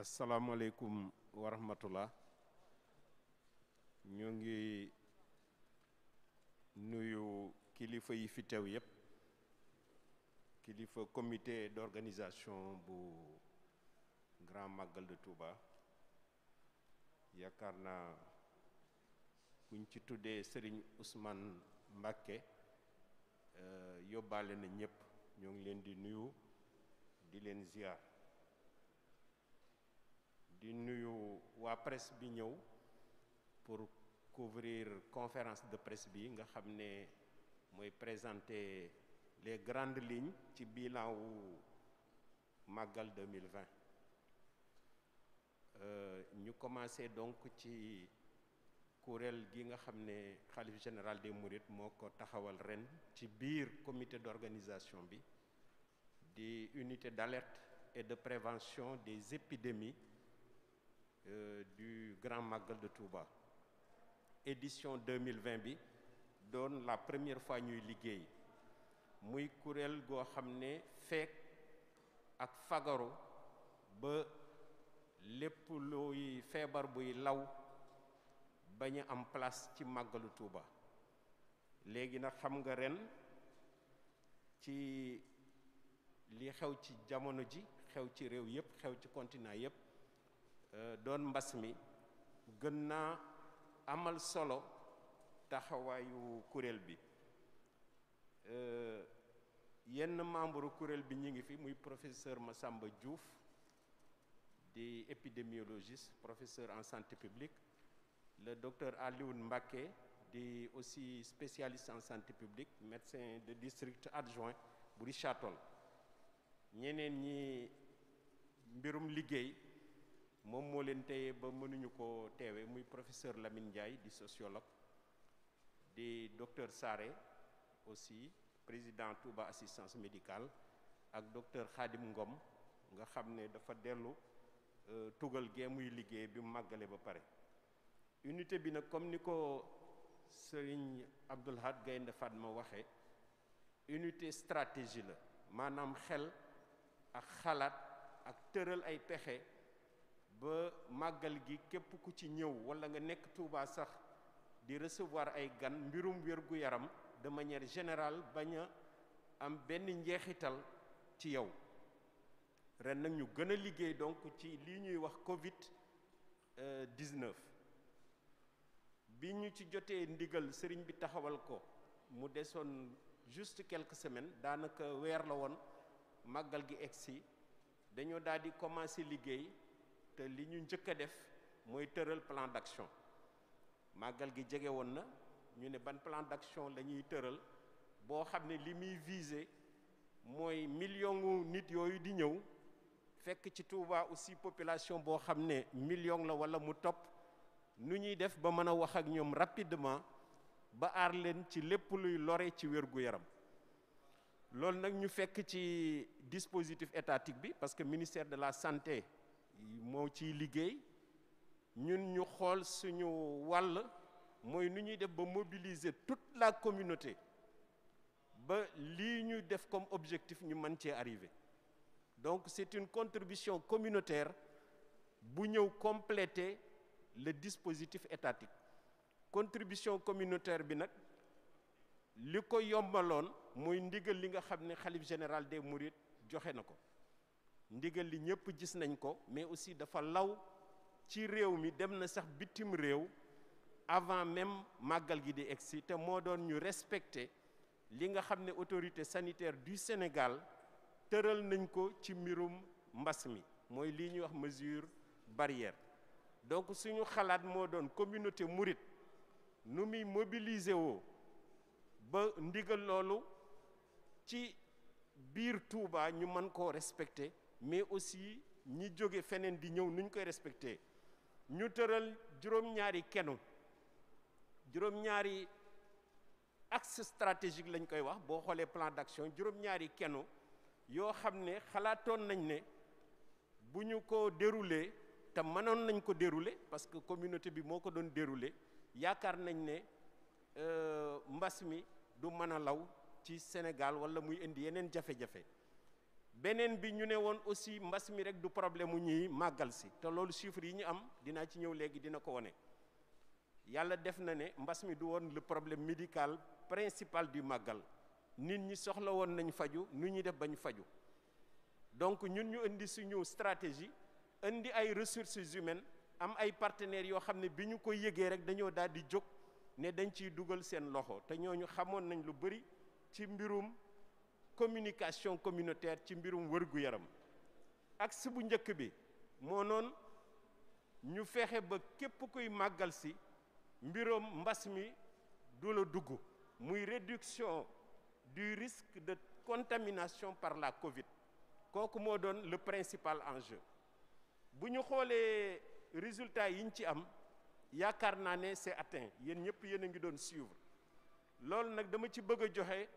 asalaamaaleykum wa rahmatullah ñu ngi nuyu kilifa yi fi teew yépp kilifa comité d'organisation bu Grand Magal de Touba yaakaar naa buñ ci tuddee Serigne Ousmane Mbacké yóbbaale na ñépp ñoo ngi leen di nuyu di leen ziar di nuyu waa presse bi ñëw pour couvrir conférence de presse bi nga xam ne mooy présenter les grandes lignes ci bilan wu Magal 2020 ñu commencé donc ci kuréel gi nga xam ne xalif général des Mourides moo ko taxawal ren ci biir comité d'organisation bi di unité d'alerte et de prévention des épidémies du Grand Magal de Touba édition 2020 bi doon la première fois ñuy liggéey muy kuréel goo xam ne fekk ak fagaru ba lépp luy feebar buy law bañ a am place ci màggalu Touba léegi nag xam nga ren ci li xew ci jamono ji xew ci réew yépp xew ci continent yépp doon mbas mi gën naa amal solo taxawaayu kuréel bi yenn membre kuréel bi ñi ngi fi muy professeur Massamba Diouf di épidémiologiste professeur en santé publique le docteur Alioune Mbacké di aussi spécialiste en santé publique médecin de district adjoint bu Richard-Toll ñeneen ñi mbirum liggéey moom moo leen téye ba mënuñu ko teewe muy professeur Lamine Ndiaye di sociologue di docteur Saré aussi président Touba assistance médicale ak docteur Khadim Ngom nga xam ne dafa dellu tugal gee muy liggéey bi mu màggale ba pare unité bi nag comme ni ko Serigne Abdoul Ahad Gaïndé Fatma waxe unité stratégie la maanaam xel ak xalaat ak tëral ay pexe ba màggal gi képp ku ci ñëw walla nga nekk Touba sax di recevoir ay gan mbirum wér-gu-yaram de manière générale bañ a am benn njeexital ci yow ren nag ñu gën a liggéey donc ci lii ñuy wax Covid 19 bi ñu ci jotee ndigal sëriñ bi taxawal ko mu desoon juste quelques semaines daanaka weer la woon màggal gi egsi dañoo daal di commencer liggéey te li ñu njëkk a def mooy tëral plan d'action màggal gi jege woon na ñu ne ban plan d'action la ñuy tëral boo xam ne li muy viser mooy million nit yooyu di ñëw fekk ci Touba aussi population boo xam ne million la walla mu topp nu ñuy def ba mën a wax ak ñoom rapidement ba aar leen ci lépp luy lore ci wér-gu-yaram loolu nag ñu fekk ci dispositif étatique bi parce que ministère de la santé moo ciy liggéey ñun ñu xool suñu wàll mooy nu ñuy def ba mobiliser toute la communauté ba lii ñu def comme objectif ñu mën cee arriver donc c'est une contribution communautaire bu ñëw compléter le dispositif étatique contribution communautaire bi nag li ko yombaloon mooy ndigal li nga xam ne xalif général des Mourides joxe na ko ndigal li ñëpp gis nañ ko mais aussi dafa law ci réew mi dem na sax bitim réew avant même màggal gi di egsi te moo doon ñu respecter li nga xam ne autorité sanitaire du Sénégal tëral nañ ko ci mbirum mbas mi mooy lii ñuy wax mesure barrière donc suñu xalaat moo doon communauté mouride nu muy mobiliser woo ba ndigal loolu ci biir Touba ñu mën koo respecter mais aussi ñi jóge feneen di ñëw nuñ koy respecter ñu tëral juróom-ñaari kenu juróom-ñaari axe stratégique lañ koy wax boo xoolee plan d'action juróom-ñaari kenu yoo xam ne xalaatoon nañ ne bu ñu ko dérouler te mënoon nañ ko dérouler parce que communauté bi moo ko doon dérouler yaakaar nañ ne mbas mi du mën a law ci Sénégal walla muy indi yeneen jafe-jafe beneen bi ñu ne woon aussi mbas mi rek du problème mu ñuy màggal si te loolu chiffres yi ñu am dinaa ci ñëw léegi dina ko wone yàlla def na ne mbas mi du woon le problème médical principal du màggal nit ñi soxla woon nañ faju nu ñuy def bañ faju donc ñun ñu indi suñu stratégie indi ay ressources humaines am ay partenaires yoo xam ne bi ñu ko yëgee rek dañoo daal di jóg ne dañ ciy dugal seen loxo te ñooñu xamoon nañ lu bëri ci mbirum communication communautaire ci mbirum wërgu-yaram axe bu njëkk bi moo noon ñu fexe ba képp kuy màggal si mbirum mbas mi du la dugg muy réduction du risque de contamination par la Covid kooku moo doon le principal enjeu bu ñu xoolee résultats yi ñu ci am yaakaar naa ne c'est atteint yéen ñëpp yéen a ngi doon suivre loolu nag dama ci bëgg a joxe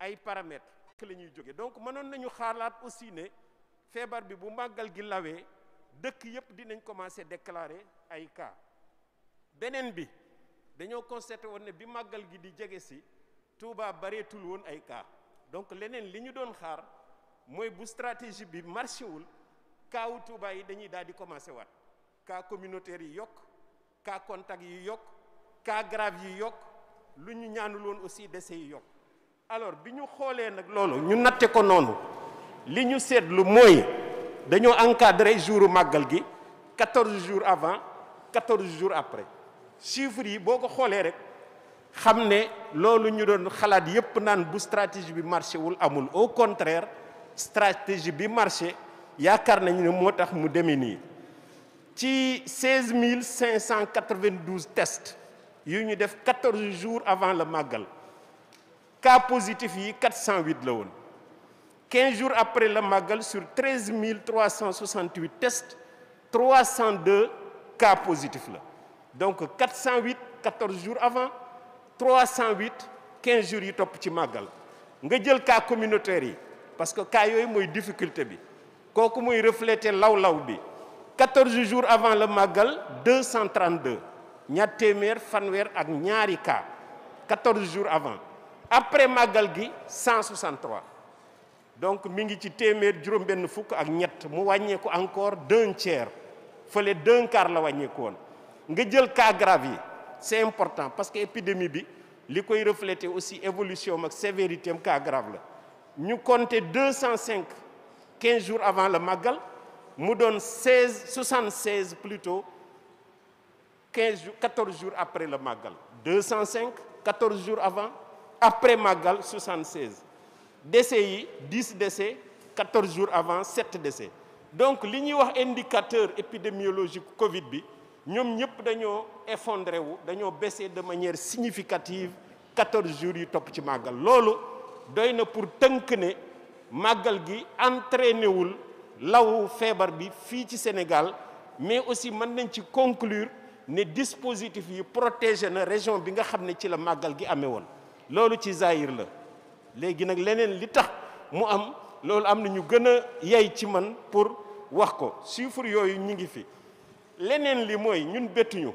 ay paramètres la ñuy jóge donc mënoon nañu xaalaat aussi ne feebar bi bu màggal gi lawee dëkk yëpp dinañ commencer déclarer ay cas beneen bi dañoo constaté woon ne bi màggal gi di jege si Touba bareetul woon ay cas donc leneen li ñu doon xaar mooy bu stratégie bi marché wul cas wu Touba yi dañuy daal di commencer waat cas communautaire yi yokk cas contact yi yokk cas grave yi yokk lu ñu ñaanul woon aussi décès yi yokk alors bi ñu xoolee nag loolu ñu natte ko noonu li ñu seetlu mooy dañoo encadré jouru màggal gi 14 jours avant 14 jours après chiffres yi boo ko xoolee rek xam ne loolu ñu doon xalaat yépp naan bu stratégie bi marché wul amul au contraire stratégie bi marché yaakaar nañu ne moo tax mu demee nii ci 16 592 tests yu ñu def 14 jours avant le màggal cas positif yi 408 la woon 15 jours après le màggal sur 13 368 tests 302 cas positifs la donc 408 14 jours avant 308 15 jours yi topp ci màggal nga jël cas communautaire yi parce que cas yooyu mooy difficulté bi kooku muy refléter law-law bi 14 jours avant le màggal 232 ñaar téeméer fanweer ak ñaari cas 14 jours avant après màggal gi 163 donc mi ngi ci téeméer juróom-benn fukk ak ñett mu wàññeeku encore d'un tiers fële d'un quart la wàññeeku woon nga jël cas grave yi c'est important parce que épidémie bi li koy refléter aussi évolution ak sévérité am cas grave la ñu compter 205 15 jours avant le màggal mu doon 76 plutôt 14 jours après le màggal 205 14 jours avant après màggal 76 décès yi 10 décès 14 jours avant 7 décès donc li ñuy wax indicateur épidémiologique Covid bi ñoom ñëpp dañoo effondré wu dañoo baissé de manière significative 14 jours yi topp ci màggal loolu doy na pour tënk ne màggal gi entraîné wul lawu feebar bi fii ci Sénégal mais aussi mën nañ ci conclure ne dispositif yi protégé na région bi nga xam ne ci la màggal gi amee woon loolu ci zahir la léegi nag leneen li tax mu am loolu am na ñu gën a yey ci man pour wax ko chiffre yooyu ñu ngi fi leneen li mooy ñun bettuñu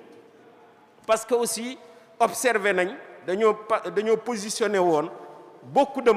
parce que aussi observé nañ dañoo positionné woon beaucoup de